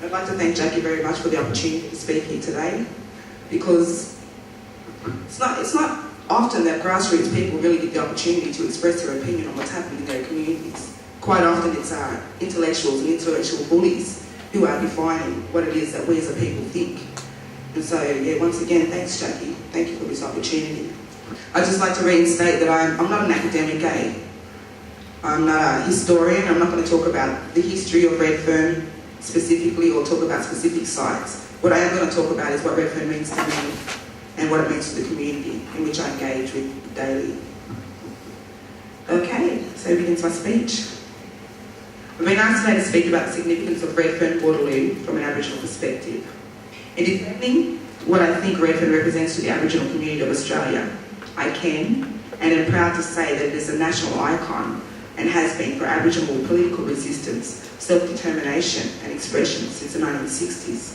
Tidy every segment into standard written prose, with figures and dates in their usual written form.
I'd like to thank Jackie very much for the opportunity to speak here today, because it's not often that grassroots people really get the opportunity to express their opinion on what's happening in their communities. Quite often it's intellectuals and intellectual bullies who are defining what it is that we as a people think. And so, yeah, once again, thanks Jackie. Thank you for this opportunity. I'd just like to reinstate that I'm not an academic gay. I'm not a historian. I'm not going to talk about the history of Redfern specifically or talk about specific sites. What I am going to talk about is what Redfern means to me and what it means to the community in which I engage with daily. Okay, so begins my speech. I've been asked today to speak about the significance of Redfern Waterloo from an Aboriginal perspective. In defending what I think Redfern represents to the Aboriginal community of Australia, I can and am proud to say that it is a national icon and has been for Aboriginal political resistance, self-determination and expression since the 1960s.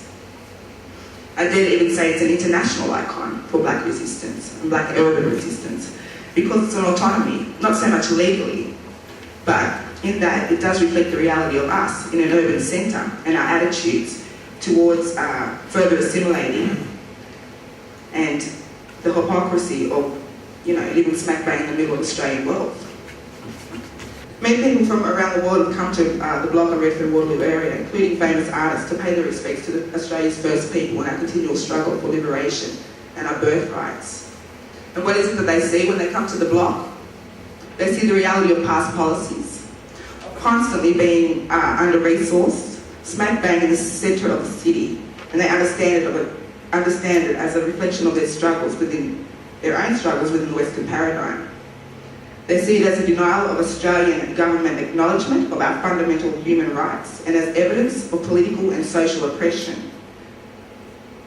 I dare even say it's an international icon for black resistance and black urban resistance, because it's an autonomy, not so much legally, but in that it does reflect the reality of us in an urban centre and our attitudes towards further assimilating and the hypocrisy of, living smack bang in the middle of the Australian world. Many people from around the world have come to the block of Redfern Waterloo area, including famous artists, to pay their respects to Australia's first people and our continual struggle for liberation and our birthrights. And what is it that they see when they come to the block? They see the reality of past policies, of constantly being under-resourced, smack bang in the centre of the city, and they understand it as a reflection of their struggles within their own struggles within the Western paradigm. They see it as a denial of Australian government acknowledgement of our fundamental human rights and as evidence of political and social oppression.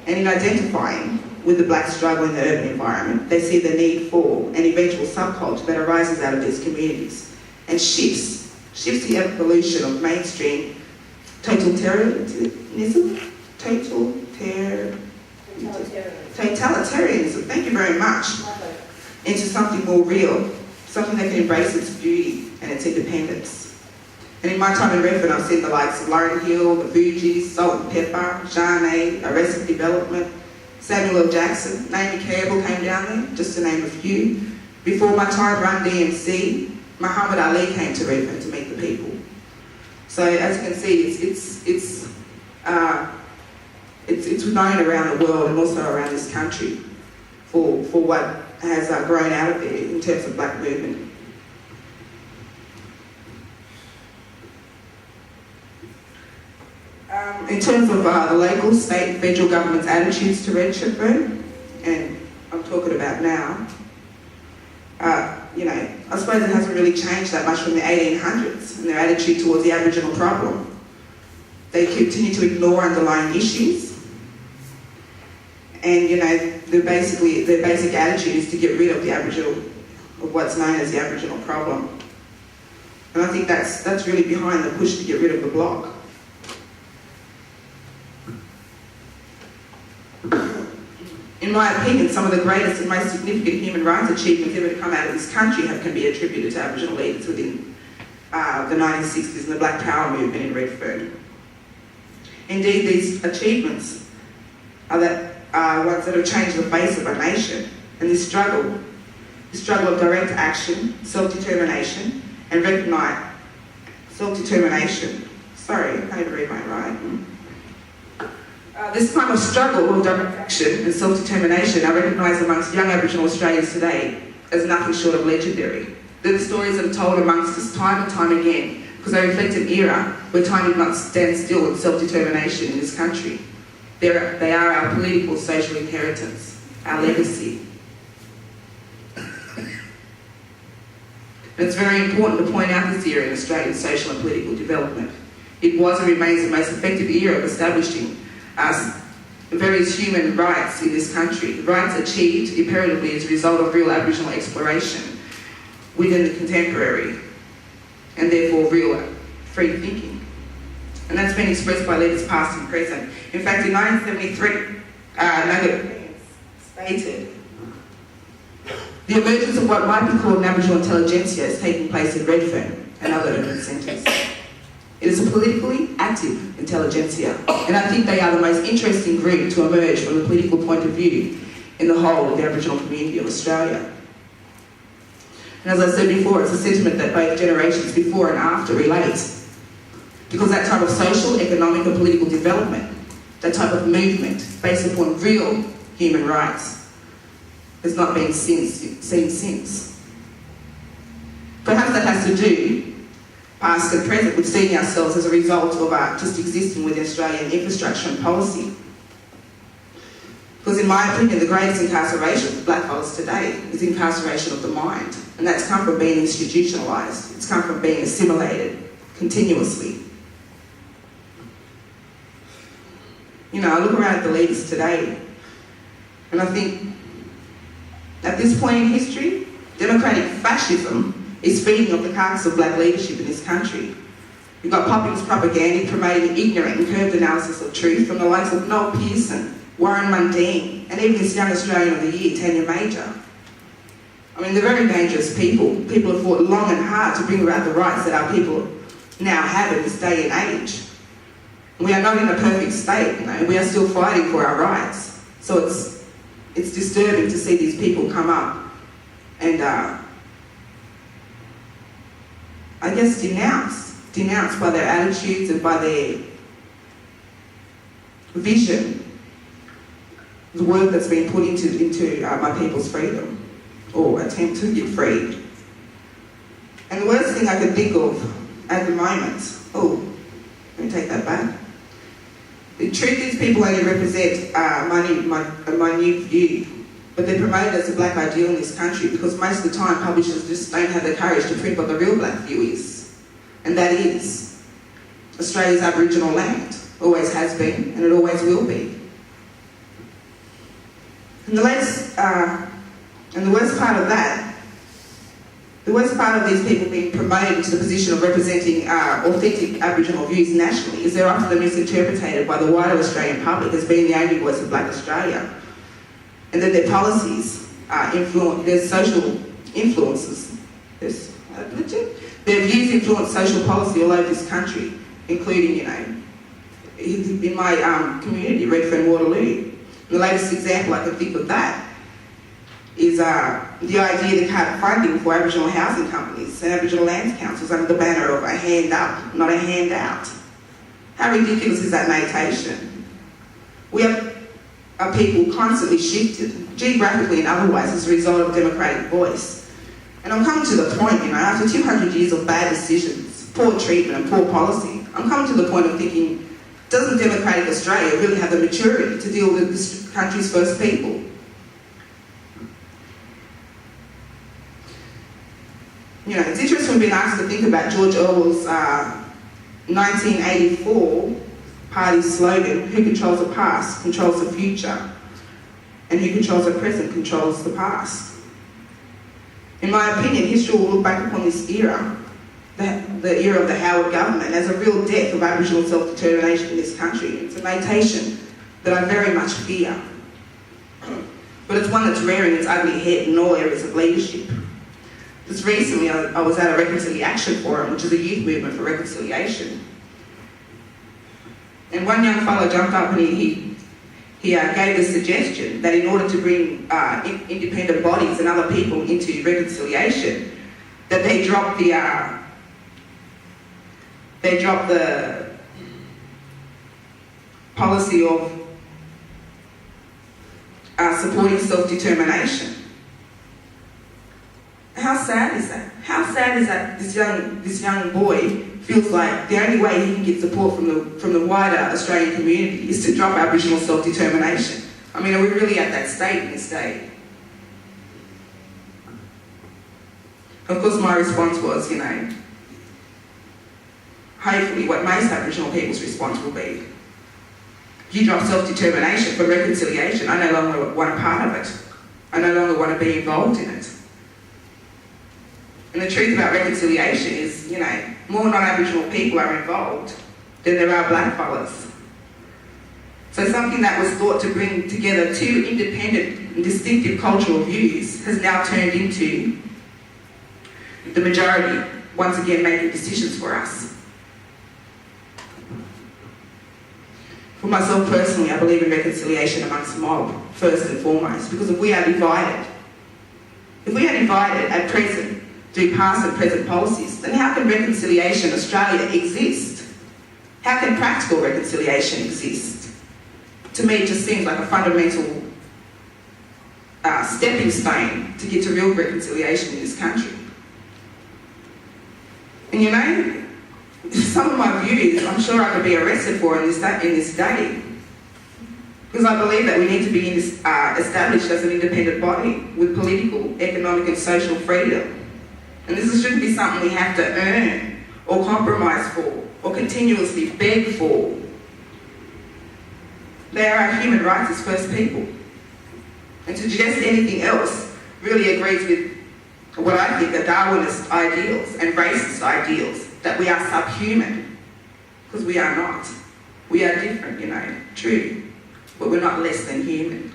And in identifying with the black struggle in the urban environment, they see the need for an eventual subculture that arises out of these communities and shifts the evolution of mainstream totalitarianism, thank you very much, into something more real, something that can embrace its beauty and its independence. And in my time in Redfern, I've seen the likes of Lauryn Hill, the Fugees, Salt and Pepper, Jane, Arrested Development, Samuel L. Jackson, Naomi Campbell came down there, just to name a few. Before my time, Run DMC, Muhammad Ali came to Redfern to meet the people. So as you can see, it's known around the world and also around this country for what has grown out of there in terms of black movement. In terms of the local, state and federal government's attitudes to Redfern, and I'm talking about now, I suppose it hasn't really changed that much from the 1800s and their attitude towards the Aboriginal problem. They continue to ignore underlying issues, and their basic attitude is to get rid of the Aboriginal, of what's known as the Aboriginal problem. And I think that's really behind the push to get rid of the block. In my opinion, some of the greatest and most significant human rights achievements ever to come out of this country can be attributed to Aboriginal leaders within the 1960s and the Black Power movement in Redfern. Indeed, these achievements are ones that have changed the face of our nation, and this struggle of direct action, self-determination, and recognise self-determination. Sorry, I can't even read my writing. This kind of struggle of direct action and self-determination are recognised amongst young Aboriginal Australians today as nothing short of legendary. They're the stories that are told amongst us time and time again, because they reflect an era where time did not stand still with self-determination in this country. They are our political social inheritance, our legacy. And it's very important to point out this era in Australian social and political development. It was and remains the most effective era of establishing various human rights in this country, rights achieved imperatively as a result of real Aboriginal exploration within the contemporary, and therefore real free thinking. And that's been expressed by leaders past and present. In fact, in 1973, Nugget stated, the emergence of what might be called an Aboriginal intelligentsia is taking place in Redfern and other urban centres. It is a politically active intelligentsia, and I think they are the most interesting group to emerge from the political point of view in the whole of the Aboriginal community of Australia. And as I said before, it's a sentiment that both generations before and after relate, because that type of social, economic and political development, that type of movement based upon real human rights, has not been seen since. Perhaps that has to do, past and present, with seeing ourselves as a result of just existing within Australian infrastructure and policy. Because in my opinion, the greatest incarceration of blackfellas today is incarceration of the mind. And that's come from being institutionalised. It's come from being assimilated continuously. You know, I look around at the leaders today, and I think, at this point in history, democratic fascism is feeding off the carcass of black leadership in this country. You've got populist propaganda promoting ignorant and curved analysis of truth from the likes of Noel Pearson, Warren Mundine, and even this young Australian of the Year, Tanya Major. I mean, they're very dangerous people. People have fought long and hard to bring about the rights that our people now have in this day and age. We are not in a perfect state, you know. We are still fighting for our rights. So it's disturbing to see these people come up and I guess denounced by their attitudes and by their vision, the work that's been put into my people's freedom, or attempt to get freed. And the worst thing I can think of at the moment, let me take that back. The truth is, people only represent my new view, but they're promoted as a black ideal in this country because most of the time publishers just don't have the courage to print what the real black view is. And that is Australia's Aboriginal land. Always has been, and it always will be. And the worst part of that, the worst part of these people being promoted to the position of representing authentic Aboriginal views nationally is they're often misinterpreted by the wider Australian public as being the only voice of Black Australia, and that their policies their social influences, their views influence social policy all over this country, including, you know, in my community, Redfern, Waterloo. The latest example I can think of that is the idea to cut funding for Aboriginal housing companies and Aboriginal land councils under the banner of a hand up, not a hand out. How ridiculous is that notation? We have our people constantly shifted, geographically and otherwise, as a result of democratic voice. And I'm coming to the point, you know, after 200 years of bad decisions, poor treatment and poor policy, I'm coming to the point of thinking, doesn't democratic Australia really have the maturity to deal with this country's first people? You know, it's interesting we've been asked to think about George Orwell's 1984 party slogan, who controls the past controls the future, and who controls the present controls the past. In my opinion, history will look back upon this era, the era of the Howard government, as a real death of Aboriginal self-determination in this country. It's a notation that I very much fear. But it's one that's rearing its ugly head in all areas of leadership. Just recently, I was at a reconciliation forum, which is a youth movement for reconciliation. And one young fellow jumped up and he gave the suggestion that in order to bring independent bodies and other people into reconciliation, that they drop the policy of supporting self-determination. How sad is that? How sad is that this young boy feels like the only way he can get support from the wider Australian community is to drop Aboriginal self-determination? I mean, are we really at that state in this day? Of course, my response was, you know, hopefully what most Aboriginal people's response will be. If you drop self-determination for reconciliation, I no longer want a part of it. I no longer want to be involved in it. And the truth about reconciliation is, you know, more non-Aboriginal people are involved than there are blackfellas. So something that was thought to bring together two independent and distinctive cultural views has now turned into the majority, once again, making decisions for us. For myself personally, I believe in reconciliation amongst the mob, first and foremost, because if we are divided at present through past and present policies, then how can reconciliation Australia exist? How can practical reconciliation exist? To me, it just seems like a fundamental stepping stone to get to real reconciliation in this country. And you know, some of my views, I'm sure I could be arrested for in this day. Because I believe that we need to be established as an independent body with political, economic and social freedom. And this shouldn't be something we have to earn or compromise for or continuously beg for. They are our human rights as first people. And to suggest anything else really agrees with what I think are Darwinist ideals and racist ideals, that we are subhuman, because we are not. We are different, you know, true, but we're not less than human.